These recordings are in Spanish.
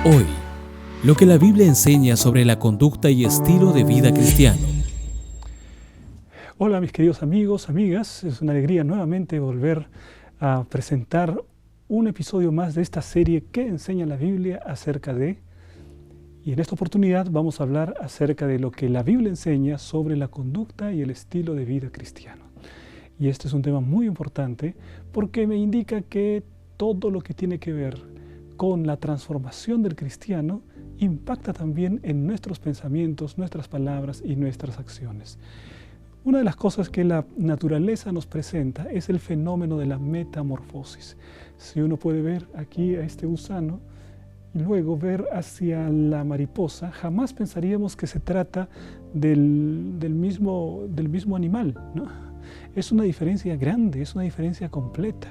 Hoy, lo que la Biblia enseña sobre la conducta y estilo de vida cristiano. Hola mis queridos amigos, amigas, es una alegría nuevamente volver a presentar un episodio más de esta serie que enseña la Biblia acerca de, y en esta oportunidad vamos a hablar acerca de lo que la Biblia enseña sobre la conducta y el estilo de vida cristiano. Y este es un tema muy importante porque me indica que todo lo que tiene que ver con la transformación del cristiano impacta también en nuestros pensamientos, nuestras palabras y nuestras acciones. Una de las cosas que la naturaleza nos presenta es el fenómeno de la metamorfosis. Si uno puede ver aquí a este gusano y luego ver hacia la mariposa, jamás pensaríamos que se trata del mismo animal, ¿no? Es una diferencia grande, es una diferencia completa,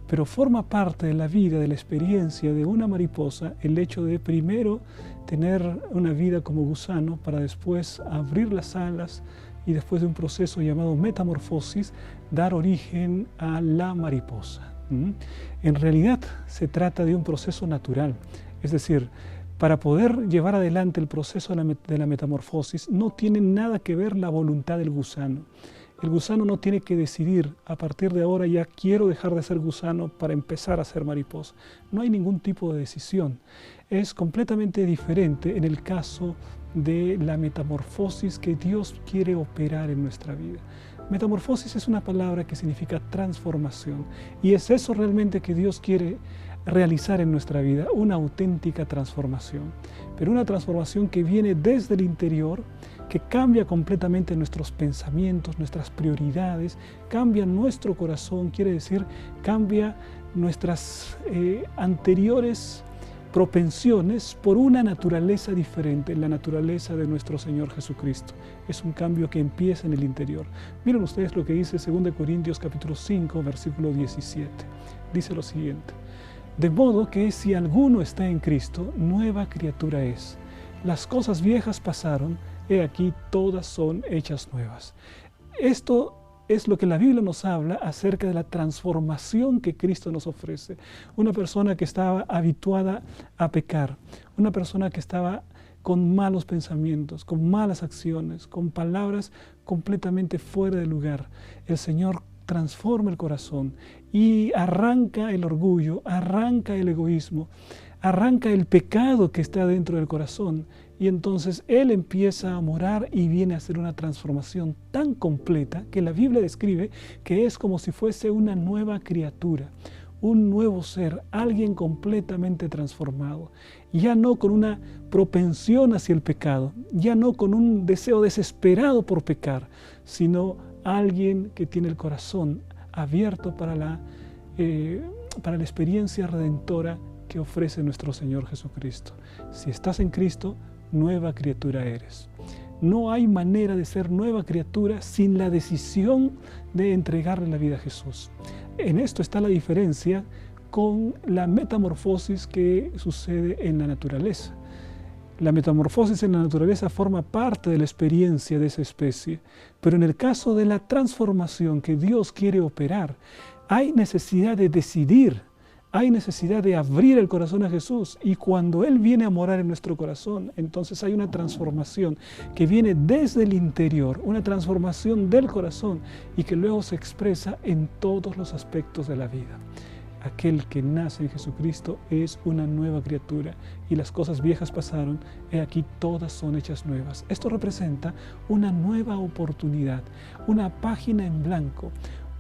pero forma parte de la vida, de la experiencia de una mariposa, el hecho de primero tener una vida como gusano para después abrir las alas y después de un proceso llamado metamorfosis, dar origen a la mariposa. En realidad se trata de un proceso natural, es decir, para poder llevar adelante el proceso de la metamorfosis no tiene nada que ver la voluntad del gusano. El gusano no tiene que decidir, a partir de ahora ya quiero dejar de ser gusano para empezar a ser mariposa. No hay ningún tipo de decisión. Es completamente diferente en el caso de la metamorfosis que Dios quiere operar en nuestra vida. Metamorfosis es una palabra que significa transformación y es eso realmente que Dios quiere realizar en nuestra vida, una auténtica transformación, pero una transformación que viene desde el interior, que cambia completamente nuestros pensamientos, nuestras prioridades, cambia nuestro corazón, quiere decir, cambia nuestras anteriores propensiones por una naturaleza diferente, la naturaleza de nuestro Señor Jesucristo. Es un cambio que empieza en el interior. Miren ustedes lo que dice 2 Corintios capítulo 5, versículo 17. Dice lo siguiente: de modo que si alguno está en Cristo, nueva criatura es. Las cosas viejas pasaron, he aquí todas son hechas nuevas. Esto es lo que la Biblia nos habla acerca de la transformación que Cristo nos ofrece. Una persona que estaba habituada a pecar, una persona que estaba con malos pensamientos, con malas acciones, con palabras completamente fuera de lugar. El Señor transforma el corazón y arranca el orgullo, arranca el egoísmo, arranca el pecado que está dentro del corazón, y entonces Él empieza a morar y viene a hacer una transformación tan completa que la Biblia describe que es como si fuese una nueva criatura, un nuevo ser, alguien completamente transformado, ya no con una propensión hacia el pecado, ya no con un deseo desesperado por pecar, sino alguien que tiene el corazón abierto para la experiencia redentora que ofrece nuestro Señor Jesucristo. Si estás en Cristo, nueva criatura eres. No hay manera de ser nueva criatura sin la decisión de entregarle la vida a Jesús. En esto está la diferencia con la metamorfosis que sucede en la naturaleza. La metamorfosis en la naturaleza forma parte de la experiencia de esa especie, pero en el caso de la transformación que Dios quiere operar, hay necesidad de decidir, hay necesidad de abrir el corazón a Jesús, y cuando Él viene a morar en nuestro corazón, entonces hay una transformación que viene desde el interior, una transformación del corazón y que luego se expresa en todos los aspectos de la vida. Aquel que nace en Jesucristo es una nueva criatura y las cosas viejas pasaron, he aquí todas son hechas nuevas. Esto representa una nueva oportunidad, una página en blanco,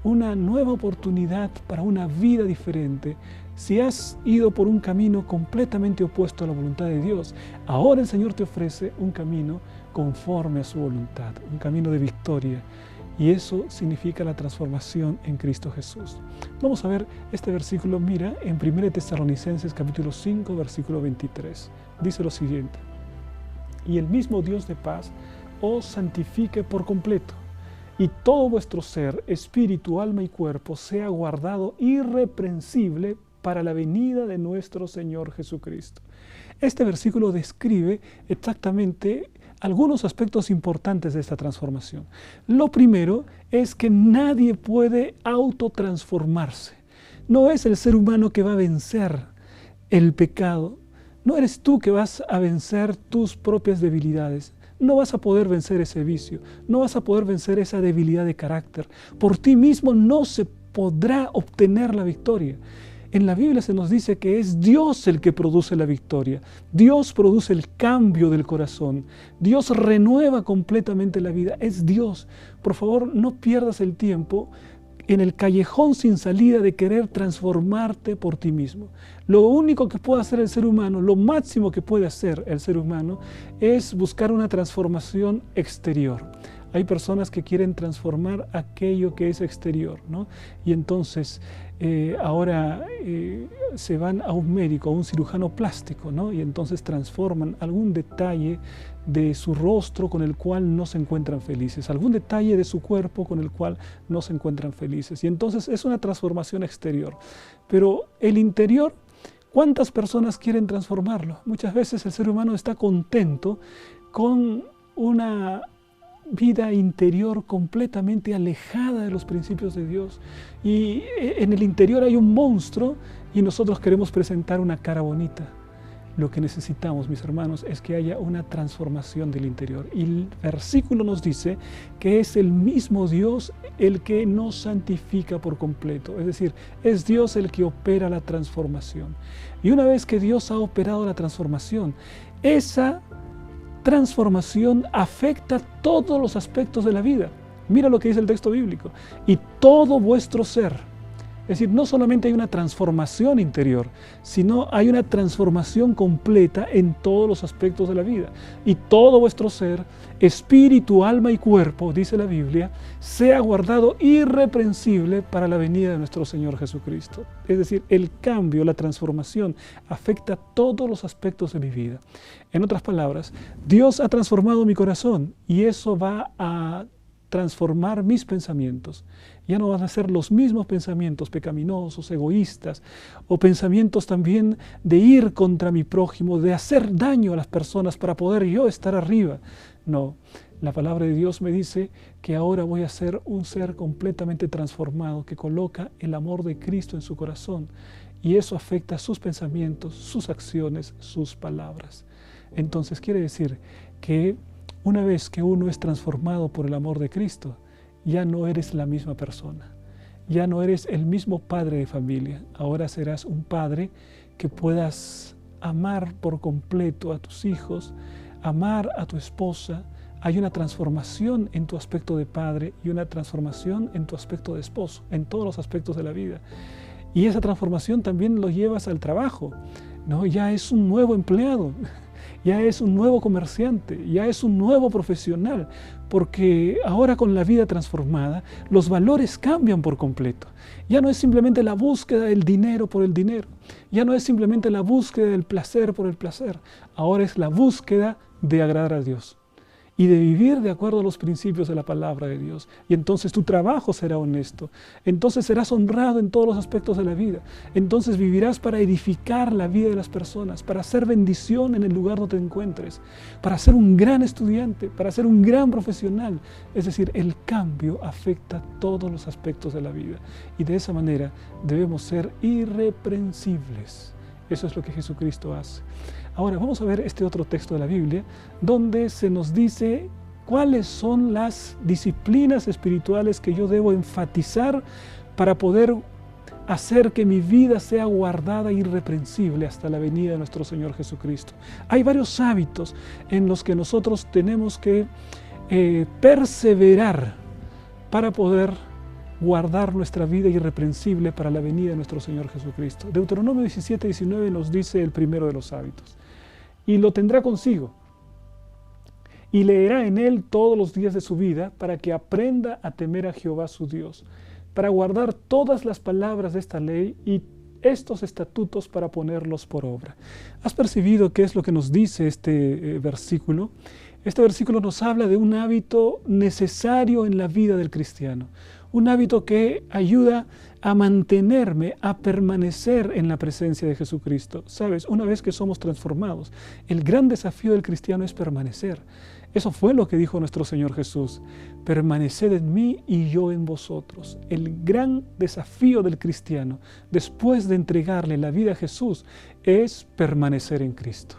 una nueva oportunidad para una vida diferente. Si has ido por un camino completamente opuesto a la voluntad de Dios, ahora el Señor te ofrece un camino conforme a su voluntad, un camino de victoria. Y eso significa la transformación en Cristo Jesús. Vamos a ver este versículo, mira, en 1 Tesalonicenses capítulo 5, versículo 23. Dice lo siguiente: y el mismo Dios de paz os santifique por completo, y todo vuestro ser, espíritu, alma y cuerpo, sea guardado irreprensible para la venida de nuestro Señor Jesucristo. Este versículo describe exactamente algunos aspectos importantes de esta transformación. Lo primero es que nadie puede autotransformarse. No es el ser humano que va a vencer el pecado, No eres tú que vas a vencer tus propias debilidades. No vas a poder vencer ese vicio. No vas a poder vencer esa debilidad de carácter. Por ti mismo no se podrá obtener la victoria. En la Biblia se nos dice que es Dios el que produce la victoria. Dios produce el cambio del corazón. Dios renueva completamente la vida. Es Dios. Por favor, no pierdas el tiempo en el callejón sin salida de querer transformarte por ti mismo. Lo único que puede hacer el ser humano, lo máximo que puede hacer el ser humano, es buscar una transformación exterior. Hay personas que quieren transformar aquello que es exterior, ¿no? Y entonces ahora se van a un médico, a un cirujano plástico, ¿no? Y entonces transforman algún detalle de su rostro con el cual no se encuentran felices, algún detalle de su cuerpo con el cual no se encuentran felices. Y entonces es una transformación exterior. Pero el interior, ¿cuántas personas quieren transformarlo? Muchas veces el ser humano está contento con una vida interior completamente alejada de los principios de Dios. Y en el interior hay un monstruo y nosotros queremos presentar una cara bonita. Lo que necesitamos, mis hermanos, es que haya una transformación del interior. Y el versículo nos dice que es el mismo Dios el que nos santifica por completo. Es decir, es Dios el que opera la transformación. Y una vez que Dios ha operado la transformación, esa transformación afecta todos los aspectos de la vida. Mira lo que dice el texto bíblico. Y todo vuestro ser. Es decir, no solamente hay una transformación interior, sino hay una transformación completa en todos los aspectos de la vida. Y todo vuestro ser, espíritu, alma y cuerpo, dice la Biblia, sea guardado irreprensible para la venida de nuestro Señor Jesucristo. Es decir, el cambio, la transformación, afecta todos los aspectos de mi vida. En otras palabras, Dios ha transformado mi corazón y eso va a transformar mis pensamientos. Ya no van a ser los mismos pensamientos pecaminosos, egoístas, o pensamientos también de ir contra mi prójimo, de hacer daño a las personas para poder yo estar arriba. No, la palabra de Dios me dice que ahora voy a ser un ser completamente transformado, que coloca el amor de Cristo en su corazón, y eso afecta sus pensamientos, sus acciones, sus palabras. Entonces quiere decir que una vez que uno es transformado por el amor de Cristo, ya no eres la misma persona, ya no eres el mismo padre de familia. Ahora serás un padre que puedas amar por completo a tus hijos, amar a tu esposa. Hay una transformación en tu aspecto de padre y una transformación en tu aspecto de esposo, en todos los aspectos de la vida. Y esa transformación también lo llevas al trabajo, ¿no? Ya es un nuevo empleado. Ya es un nuevo comerciante, ya es un nuevo profesional, porque ahora con la vida transformada, los valores cambian por completo. Ya no es simplemente la búsqueda del dinero por el dinero, ya no es simplemente la búsqueda del placer por el placer, ahora es la búsqueda de agradar a Dios y de vivir de acuerdo a los principios de la palabra de Dios. Y entonces tu trabajo será honesto, entonces serás honrado en todos los aspectos de la vida, entonces vivirás para edificar la vida de las personas, para hacer bendición en el lugar donde te encuentres, para ser un gran estudiante, para ser un gran profesional. Es decir, el cambio afecta todos los aspectos de la vida y de esa manera debemos ser irreprensibles. Eso es lo que Jesucristo hace. Ahora vamos a ver este otro texto de la Biblia donde se nos dice cuáles son las disciplinas espirituales que yo debo enfatizar para poder hacer que mi vida sea guardada e irreprensible hasta la venida de nuestro Señor Jesucristo. Hay varios hábitos en los que nosotros tenemos que perseverar para poder guardar nuestra vida irreprensible para la venida de nuestro Señor Jesucristo. Deuteronomio 17:19 nos dice el primero de los hábitos. Y lo tendrá consigo, y leerá en él todos los días de su vida, para que aprenda a temer a Jehová su Dios, para guardar todas las palabras de esta ley y estos estatutos para ponerlos por obra. ¿Has percibido qué es lo que nos dice este versículo? Este versículo nos habla de un hábito necesario en la vida del cristiano, un hábito que ayuda a mantenerme, a permanecer en la presencia de Jesucristo. Sabes, una vez que somos transformados, el gran desafío del cristiano es permanecer. Eso fue lo que dijo nuestro Señor Jesús. Permaneced en mí y yo en vosotros. El gran desafío del cristiano, después de entregarle la vida a Jesús, es permanecer en Cristo.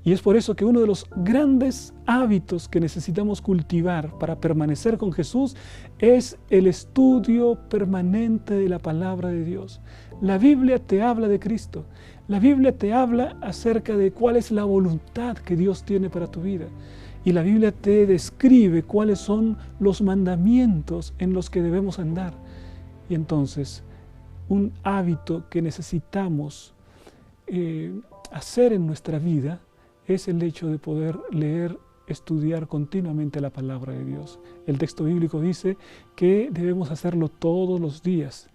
Y es por eso que uno de los grandes hábitos que necesitamos cultivar para permanecer con Jesús es el estudio permanente de la palabra de Dios. La Biblia te habla de Cristo. La Biblia te habla acerca de cuál es la voluntad que Dios tiene para tu vida. Y la Biblia te describe cuáles son los mandamientos en los que debemos andar. Y entonces, un hábito que necesitamos hacer en nuestra vida es el hecho de poder leer, estudiar continuamente la palabra de Dios. El texto bíblico dice que debemos hacerlo todos los días.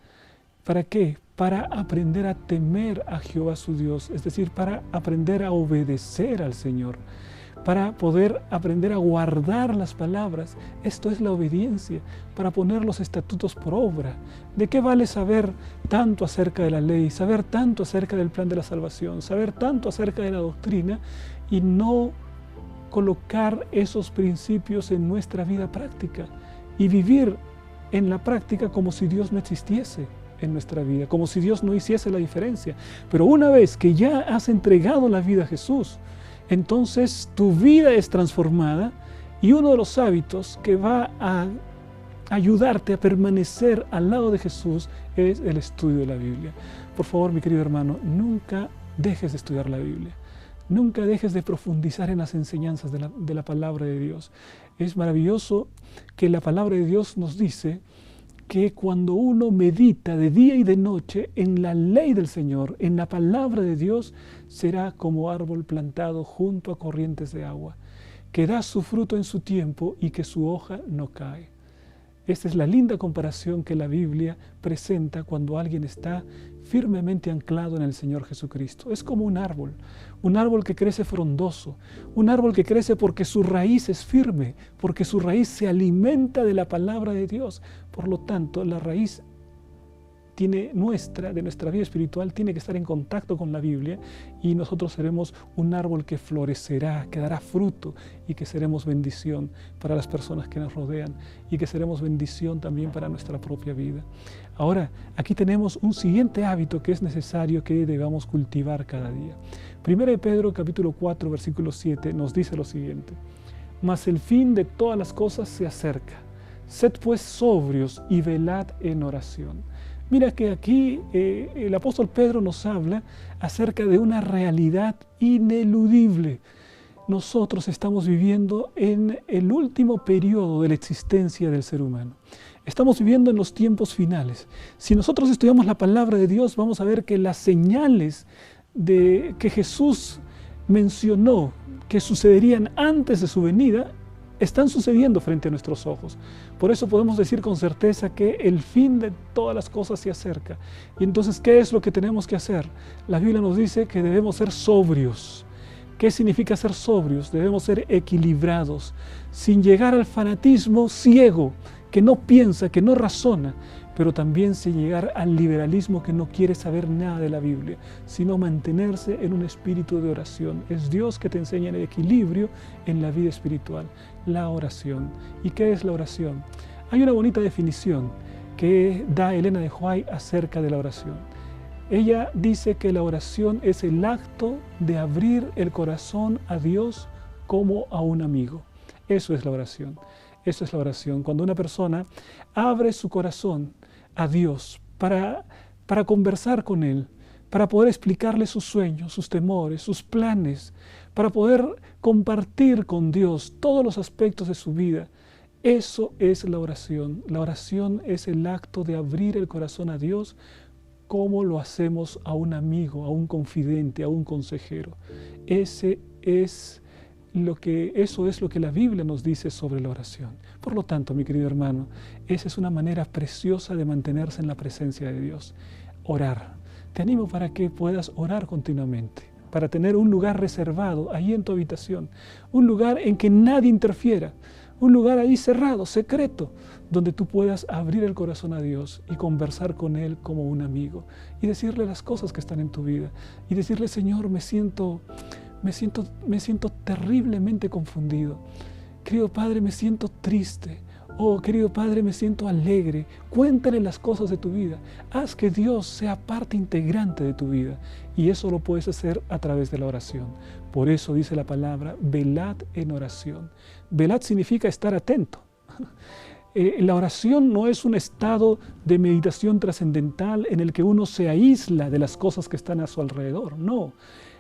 ¿Para qué? Para aprender a temer a Jehová su Dios, es decir, para aprender a obedecer al Señor, para poder aprender a guardar las palabras. Esto es la obediencia, para poner los estatutos por obra. ¿De qué vale saber tanto acerca de la ley, saber tanto acerca del plan de la salvación, saber tanto acerca de la doctrina y no colocar esos principios en nuestra vida práctica y vivir en la práctica como si Dios no existiese en nuestra vida, como si Dios no hiciese la diferencia? Pero una vez que ya has entregado la vida a Jesús, entonces tu vida es transformada y uno de los hábitos que va a ayudarte a permanecer al lado de Jesús es el estudio de la Biblia. Por favor, mi querido hermano, nunca dejes de estudiar la Biblia. Nunca dejes de profundizar en las enseñanzas de la palabra de Dios. Es maravilloso que la palabra de Dios nos dice que cuando uno medita de día y de noche en la ley del Señor, en la palabra de Dios, será como árbol plantado junto a corrientes de agua, que da su fruto en su tiempo y que su hoja no cae. Esta es la linda comparación que la Biblia presenta cuando alguien está firmemente anclado en el Señor Jesucristo. Es como un árbol que crece frondoso, un árbol que crece porque su raíz es firme, porque su raíz se alimenta de la palabra de Dios. Por lo tanto, la raíz de nuestra vida espiritual tiene que estar en contacto con la Biblia y nosotros seremos un árbol que florecerá, que dará fruto y que seremos bendición para las personas que nos rodean y que seremos bendición también para nuestra propia vida. Ahora, aquí tenemos un siguiente hábito que es necesario que debamos cultivar cada día. 1 Pedro capítulo 4 versículo 7 nos dice lo siguiente: mas el fin de todas las cosas se acerca. Sed pues sobrios y velad en oración. Mira que aquí el apóstol Pedro nos habla acerca de una realidad ineludible. Nosotros estamos viviendo en el último periodo de la existencia del ser humano. Estamos viviendo en los tiempos finales. Si nosotros estudiamos la palabra de Dios, vamos a ver que las señales que Jesús mencionó que sucederían antes de su venida están sucediendo frente a nuestros ojos. Por eso podemos decir con certeza que el fin de todas las cosas se acerca. Y entonces, ¿qué es lo que tenemos que hacer? La Biblia nos dice que debemos ser sobrios. ¿Qué significa ser sobrios? Debemos ser equilibrados, sin llegar al fanatismo ciego, que no piensa, que no razona, pero también sin llegar al liberalismo que no quiere saber nada de la Biblia, sino mantenerse en un espíritu de oración. Es Dios que te enseña el equilibrio en la vida espiritual, la oración. ¿Y qué es la oración? Hay una bonita definición que da Elena de White acerca de la oración. Ella dice que la oración es el acto de abrir el corazón a Dios como a un amigo. Eso es la oración. Eso es la oración. Cuando una persona abre su corazón a Dios para conversar con Él, para poder explicarle sus sueños, sus temores, sus planes, para poder compartir con Dios todos los aspectos de su vida. Eso es la oración. La oración es el acto de abrir el corazón a Dios como lo hacemos a un amigo, a un confidente, a un consejero. Eso es lo que la Biblia nos dice sobre la oración. Por lo tanto, mi querido hermano, esa es una manera preciosa de mantenerse en la presencia de Dios. Orar. Te animo para que puedas orar continuamente, para tener un lugar reservado ahí en tu habitación, un lugar en que nadie interfiera, un lugar ahí cerrado, secreto, donde tú puedas abrir el corazón a Dios y conversar con Él como un amigo y decirle las cosas que están en tu vida y decirle: Señor, me siento terriblemente confundido. querido Padre, me siento triste. Oh, querido Padre, me siento alegre. Cuéntale las cosas de tu vida. Haz que Dios sea parte integrante de tu vida. Y eso lo puedes hacer a través de la oración. Por eso dice la palabra, velad en oración. Velad significa estar atento. La oración no es un estado de meditación trascendental en el que uno se aísla de las cosas que están a su alrededor. No.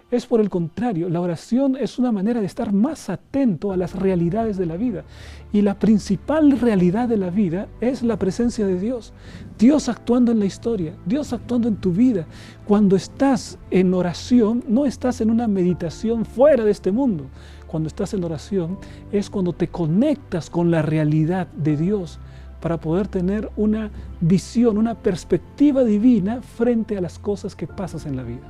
Es por el contrario, la oración es una manera de estar más atento a las realidades de la vida. Y la principal realidad de la vida es la presencia de Dios. Dios actuando en la historia, Dios actuando en tu vida. Cuando estás en oración, no estás en una meditación fuera de este mundo. Cuando estás en oración es cuando te conectas con la realidad de Dios para poder tener una visión, una perspectiva divina frente a las cosas que pasas en la vida.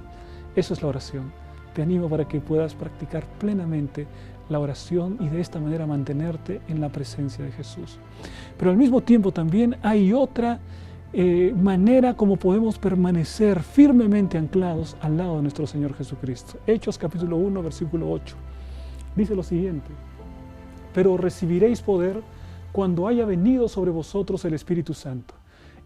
Eso es la oración. Te animo para que puedas practicar plenamente la oración y de esta manera mantenerte en la presencia de Jesús. Pero al mismo tiempo también hay otra manera como podemos permanecer firmemente anclados al lado de nuestro Señor Jesucristo. Hechos capítulo 1, versículo 8. Dice lo siguiente: pero recibiréis poder cuando haya venido sobre vosotros el Espíritu Santo,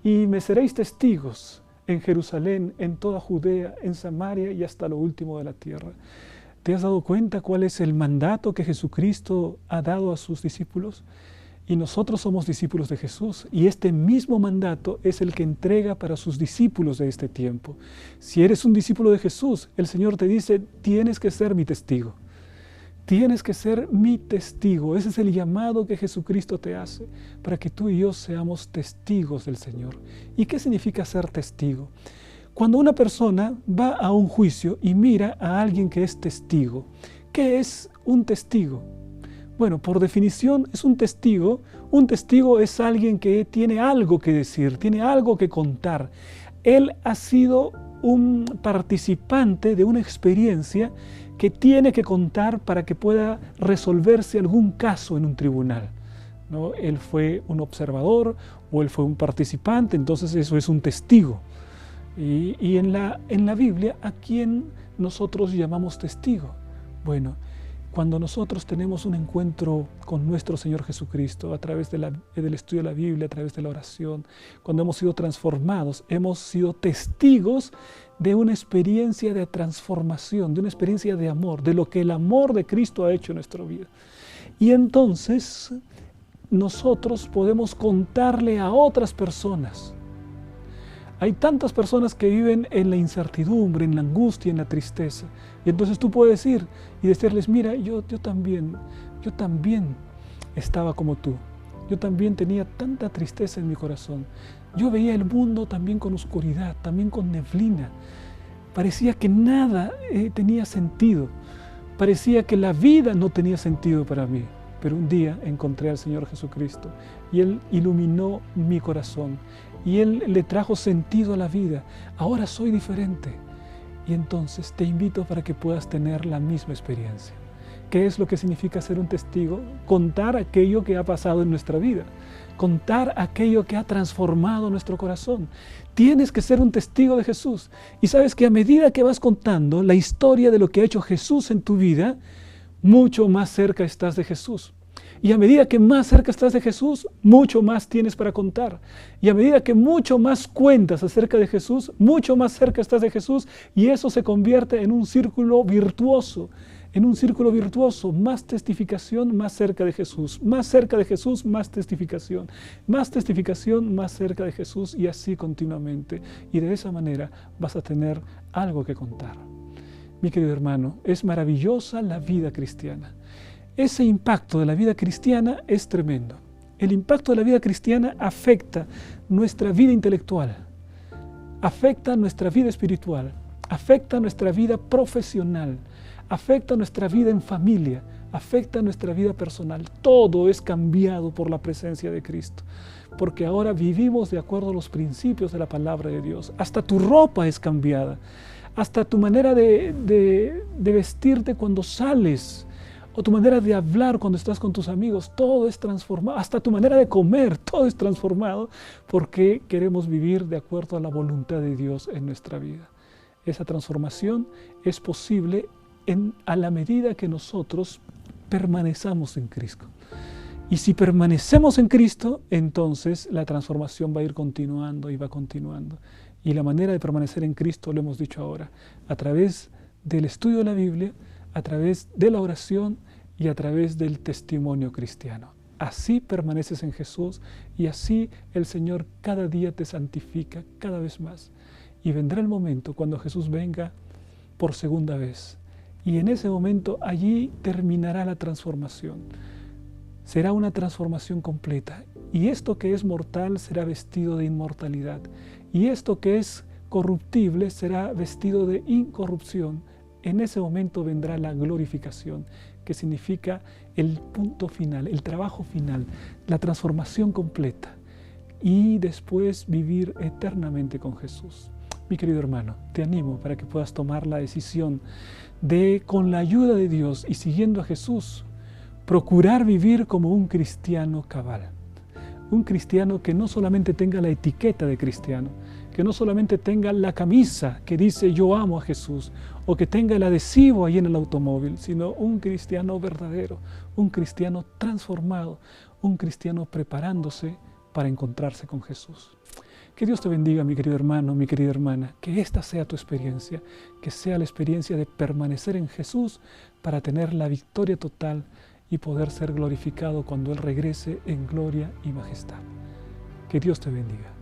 y me seréis testigos en Jerusalén, en toda Judea, en Samaria y hasta lo último de la tierra. ¿Te has dado cuenta cuál es el mandato que Jesucristo ha dado a sus discípulos? Y nosotros somos discípulos de Jesús, y este mismo mandato es el que entrega para sus discípulos de este tiempo. Si eres un discípulo de Jesús, el Señor te dice, tienes que ser mi testigo. Tienes que ser mi testigo. Ese es el llamado que Jesucristo te hace para que tú y yo seamos testigos del Señor. ¿Y qué significa ser testigo? Cuando una persona va a un juicio y mira a alguien que es testigo, ¿qué es un testigo? Bueno, por definición es un testigo. Un testigo es alguien que tiene algo que decir, tiene algo que contar. Él ha sido un participante de una experiencia que tiene que contar para que pueda resolverse algún caso en un tribunal, ¿no? Él fue un observador o él fue un participante, entonces eso es un testigo. Y en la Biblia, ¿a quién nosotros llamamos testigo? Bueno, cuando nosotros tenemos un encuentro con nuestro Señor Jesucristo a través del estudio de la Biblia, a través de la oración, cuando hemos sido transformados, hemos sido testigos de una experiencia de transformación, de una experiencia de amor, de lo que el amor de Cristo ha hecho en nuestra vida. Y entonces nosotros podemos contarle a otras personas. Hay tantas personas que viven en la incertidumbre, en la angustia, en la tristeza. Y entonces tú puedes ir y decirles, mira, yo también estaba como tú. Yo también tenía tanta tristeza en mi corazón. Yo veía el mundo también con oscuridad, también con neblina. Parecía que nada tenía sentido. Parecía que la vida no tenía sentido para mí. Pero un día encontré al Señor Jesucristo y Él iluminó mi corazón. Y Él le trajo sentido a la vida. Ahora soy diferente. Y entonces te invito para que puedas tener la misma experiencia. ¿Qué es lo que significa ser un testigo? Contar aquello que ha pasado en nuestra vida. Contar aquello que ha transformado nuestro corazón. Tienes que ser un testigo de Jesús. Y sabes que a medida que vas contando la historia de lo que ha hecho Jesús en tu vida, mucho más cerca estás de Jesús. Y a medida que más cerca estás de Jesús, mucho más tienes para contar. Y a medida que mucho más cuentas acerca de Jesús, mucho más cerca estás de Jesús, y eso se convierte en un círculo virtuoso. En un círculo virtuoso, más testificación, más cerca de Jesús. Más cerca de Jesús, más testificación. Más testificación, más cerca de Jesús, y así continuamente. Y de esa manera vas a tener algo que contar. Mi querido hermano, es maravillosa la vida cristiana. Ese impacto de la vida cristiana es tremendo. El impacto de la vida cristiana afecta nuestra vida intelectual, afecta nuestra vida espiritual, afecta nuestra vida profesional, afecta nuestra vida en familia, afecta nuestra vida personal. Todo es cambiado por la presencia de Cristo, porque ahora vivimos de acuerdo a los principios de la palabra de Dios. Hasta tu ropa es cambiada, hasta tu manera de vestirte cuando sales, o tu manera de hablar cuando estás con tus amigos, todo es transformado. Hasta tu manera de comer, todo es transformado, porque queremos vivir de acuerdo a la voluntad de Dios en nuestra vida. Esa transformación es posible a la medida que nosotros permanezcamos en Cristo. Y si permanecemos en Cristo, entonces la transformación va a ir continuando y va continuando. Y la manera de permanecer en Cristo, lo hemos dicho ahora, a través del estudio de la Biblia, a través de la oración y a través del testimonio cristiano. Así permaneces en Jesús y así el Señor cada día te santifica cada vez más. Y vendrá el momento cuando Jesús venga por segunda vez. Y en ese momento allí terminará la transformación. Será una transformación completa. Y esto que es mortal será vestido de inmortalidad. Y esto que es corruptible será vestido de incorrupción. En ese momento vendrá la glorificación, que significa el punto final, el trabajo final, la transformación completa. Y después vivir eternamente con Jesús. Mi querido hermano, te animo para que puedas tomar la decisión de, con la ayuda de Dios y siguiendo a Jesús, procurar vivir como un cristiano cabal. Un cristiano que no solamente tenga la etiqueta de cristiano, que no solamente tenga la camisa que dice yo amo a Jesús, o que tenga el adhesivo ahí en el automóvil, sino un cristiano verdadero, un cristiano transformado, un cristiano preparándose para encontrarse con Jesús. Que Dios te bendiga, mi querido hermano, mi querida hermana, que esta sea tu experiencia, que sea la experiencia de permanecer en Jesús para tener la victoria total y poder ser glorificado cuando Él regrese en gloria y majestad. Que Dios te bendiga.